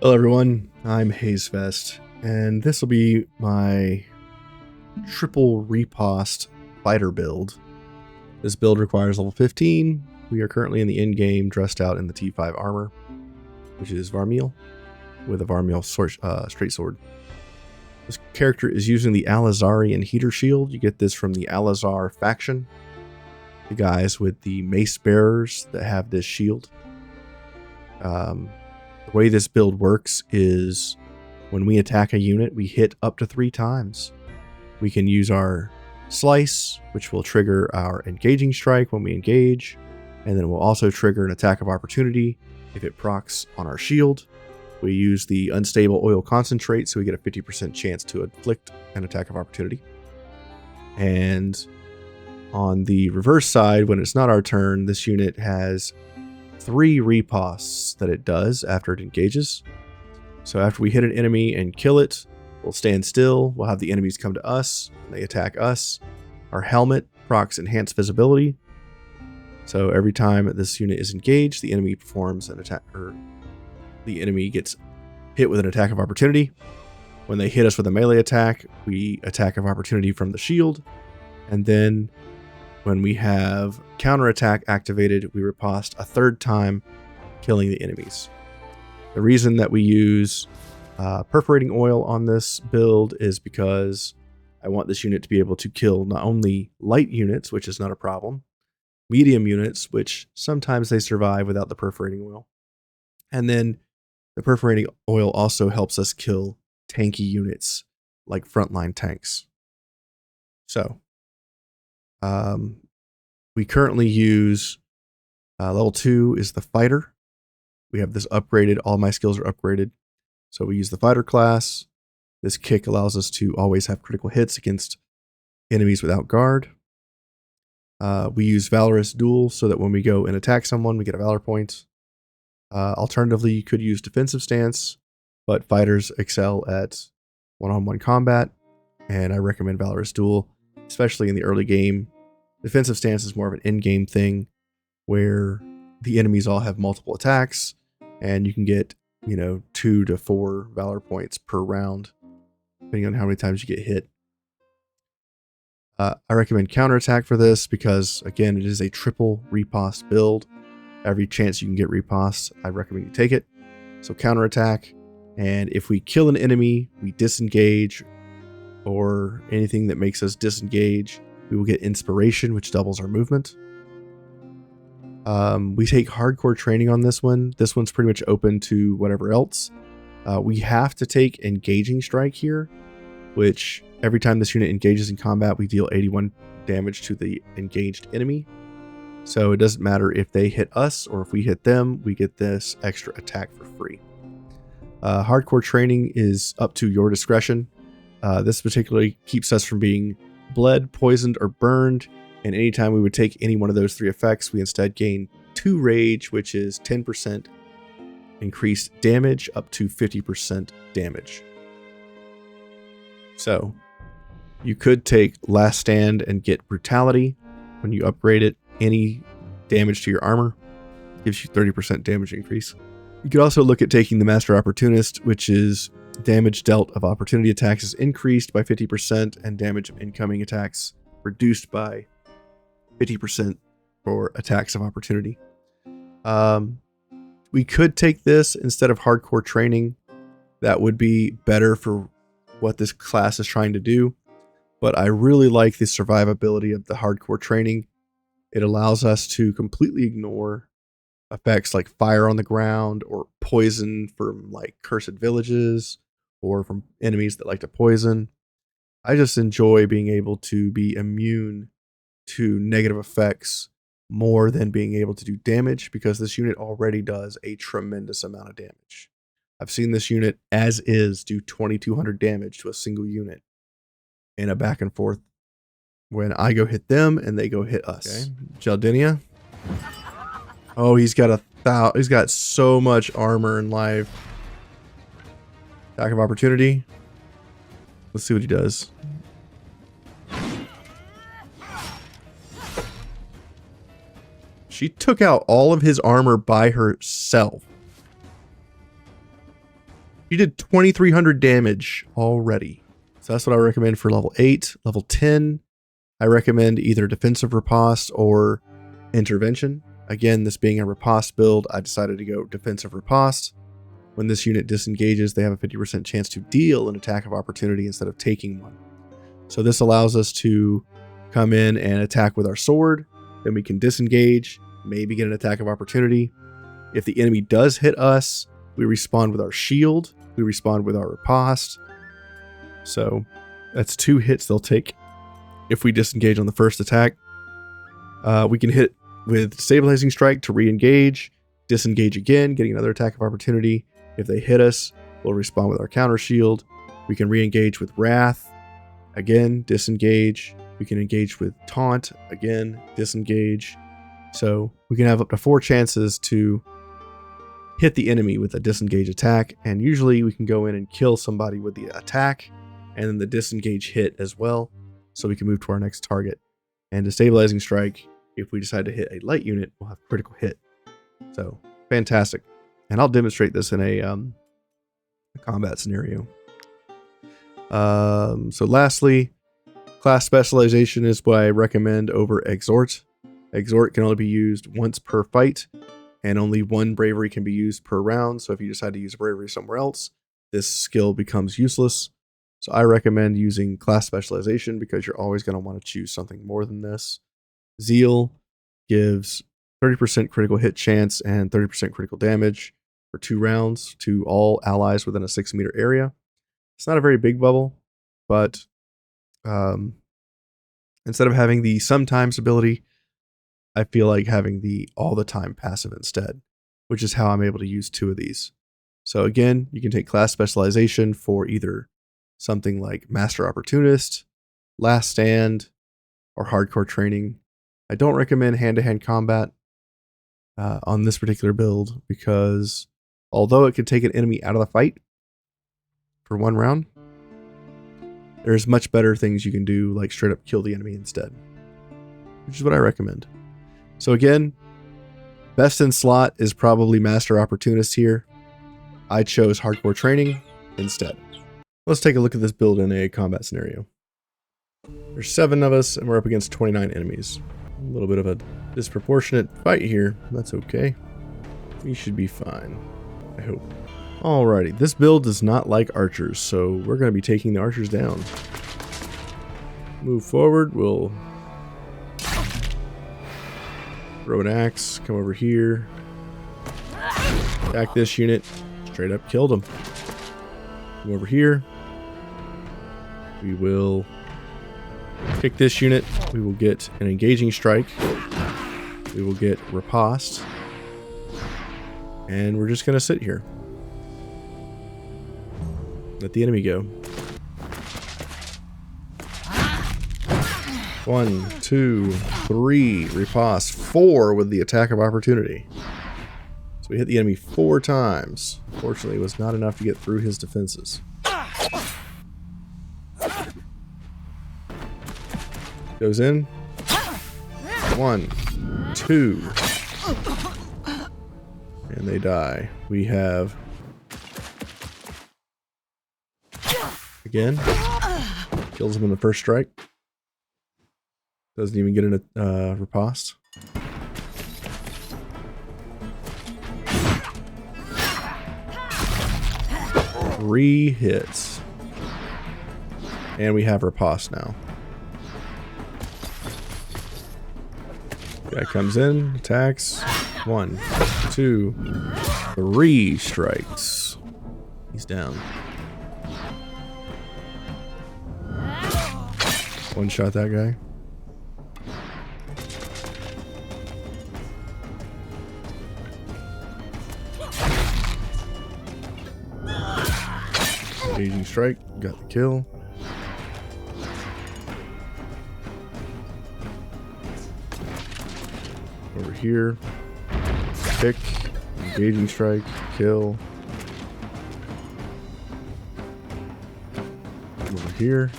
Hello everyone, I'm Hazefest, and this will be my triple riposte fighter build. This build requires level 15. We are currently in the in-game dressed out in the T5 armor, which is Varmiel, with a Varmiel straight sword. This character is using the Alizarian heater shield. You get this from the Alizar faction, the guys with the mace bearers that have this shield. The way this build works is when we attack a unit, we hit up to 3 times. We can use our slice, which will trigger our engaging strike when we engage, and then we'll also trigger an attack of opportunity if it procs on our shield. We use the unstable oil concentrate, so we get a 50% chance to inflict an attack of opportunity. And on the reverse side, when it's not our turn, this unit has 3 ripostes that it does after it engages. So after we hit an enemy and kill it, we'll stand still, we'll have the enemies come to us, they attack us. Our helmet procs enhanced visibility. So every time this unit is engaged, the enemy performs an attack, or the enemy gets hit with an attack of opportunity. When they hit us with a melee attack, we attack of opportunity from the shield. And then when we have counterattack activated, we riposte a 3rd time, killing the enemies. The reason that we use perforating oil on this build is because I want this unit to be able to kill not only light units, which is not a problem, medium units, which sometimes they survive without the perforating oil. And then the perforating oil also helps us kill tanky units like frontline tanks. So, we currently use level 2 is the fighter. We have this upgraded. All my skills are upgraded. So we use the fighter class. This kick allows us to always have critical hits against enemies without guard. We use Valorous Duel so that when we go and attack someone, we get a Valor point. Alternatively, you could use defensive stance, but fighters excel at one-on-one combat, and I recommend Valorous Duel, especially in the early game. Defensive stance is more of an in-game thing where the enemies all have multiple attacks, and you can get, 2 to 4 Valor points per round, depending on how many times you get hit. I recommend counterattack for this because, again, it is a triple riposte build. Every chance you can get riposte, I recommend you take it. So counterattack, and if we kill an enemy, we disengage, or anything that makes us disengage, we will get inspiration, which doubles our movement. We take hardcore training on this one. This one's pretty much open to whatever else. We have to take engaging strike here, which every time this unit engages in combat, we deal 81 damage to the engaged enemy. So it doesn't matter if they hit us or if we hit them, we get this extra attack for free. Hardcore training is up to your discretion. This particularly keeps us from being bled, poisoned, or burned, and anytime we would take any one of those 3 effects, we instead gain 2 rage, which is 10% increased damage up to 50% damage. So you could take Last Stand and get Brutality. When you upgrade it, any damage to your armor gives you 30% damage increase. You could also look at taking the Master Opportunist, which is damage dealt of opportunity attacks is increased by 50% and damage of incoming attacks reduced by 50% for attacks of opportunity. We could take this instead of hardcore training. That would be better for what this class is trying to do. But I really like the survivability of the hardcore training. It allows us to completely ignore effects like fire on the ground or poison from like cursed villages or from enemies that like to poison. I just enjoy being able to be immune to negative effects more than being able to do damage, because this unit already does a tremendous amount of damage. I've seen this unit as is do 2200 damage to a single unit in a back and forth when I go hit them and they go hit us. Okay. Jaldinia. Oh, he's got so much armor and life. Attack of opportunity. Let's see what he does. She took out all of his armor by herself. She did 2,300 damage already. So that's what I recommend for level 8. Level 10, I recommend either defensive riposte or intervention. Again, this being a riposte build, I decided to go defensive riposte. When this unit disengages, they have a 50% chance to deal an attack of opportunity instead of taking one. So this allows us to come in and attack with our sword. Then we can disengage, maybe get an attack of opportunity. If the enemy does hit us, we respond with our shield. We respond with our riposte. So that's 2 hits they'll take if we disengage on the first attack. We can hit with Stabilizing Strike to re-engage, disengage again, getting another attack of opportunity. If they hit us, we'll respond with our counter shield. We can re-engage with Wrath, again, disengage. We can engage with Taunt, again, disengage. So we can have up to 4 chances to hit the enemy with a disengage attack, and usually we can go in and kill somebody with the attack, and then the disengage hit as well, so we can move to our next target. And the Stabilizing Strike, if we decide to hit a light unit, we'll have critical hit. So, fantastic. And I'll demonstrate this in a combat scenario. So lastly, class specialization is what I recommend over Exhort. Exhort can only be used once per fight, and only 1 bravery can be used per round. So if you decide to use bravery somewhere else, this skill becomes useless. So I recommend using class specialization because you're always going to want to choose something more than this. Zeal gives 30% critical hit chance and 30% critical damage for 2 rounds to all allies within a 6-meter area. It's not a very big bubble, but instead of having the sometimes ability, I feel like having the all the time passive instead, which is how I'm able to use 2 of these. So again, you can take class specialization for either something like Master Opportunist, Last Stand, or Hardcore Training. I don't recommend hand-to-hand combat on this particular build because although it could take an enemy out of the fight for 1 round, there's much better things you can do, like straight up kill the enemy instead, which is what I recommend. So again, best in slot is probably Master Opportunist here. I chose Hardcore Training instead. Let's take a look at this build in a combat scenario. There's 7 of us and we're up against 29 enemies. A little bit of a disproportionate fight here. That's okay. We should be fine, I hope. Alrighty, this build does not like archers, so we're going to be taking the archers down. Move forward, we'll throw an axe, come over here, attack this unit, straight up killed him. Come over here, we will kick this unit, we will get an engaging strike, we will get riposte, and we're just going to sit here. Let the enemy go. 1, 2, 3, riposte, 4 with the attack of opportunity. So we hit the enemy 4 times. Fortunately, it was not enough to get through his defenses. Goes in. 1, 2. And they die. We have... Again. Kills him in the first strike. Doesn't even get in a riposte. Three hits. And we have riposte now. Guy comes in, attacks. 1, 2, 3 strikes. He's down. One shot that guy. Engaging strike, got the kill. Over here, pick, engaging strike, kill. Over here.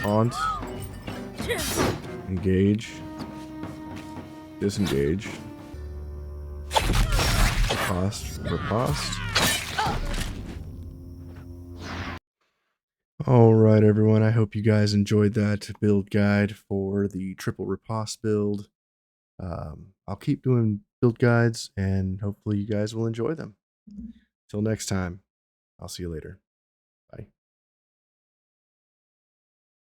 Taunt. Engage. Disengage. Riposte. All right, everyone. I hope you guys enjoyed that build guide for the triple riposte build. I'll keep doing build guides, and hopefully you guys will enjoy them. Till next time, I'll see you later.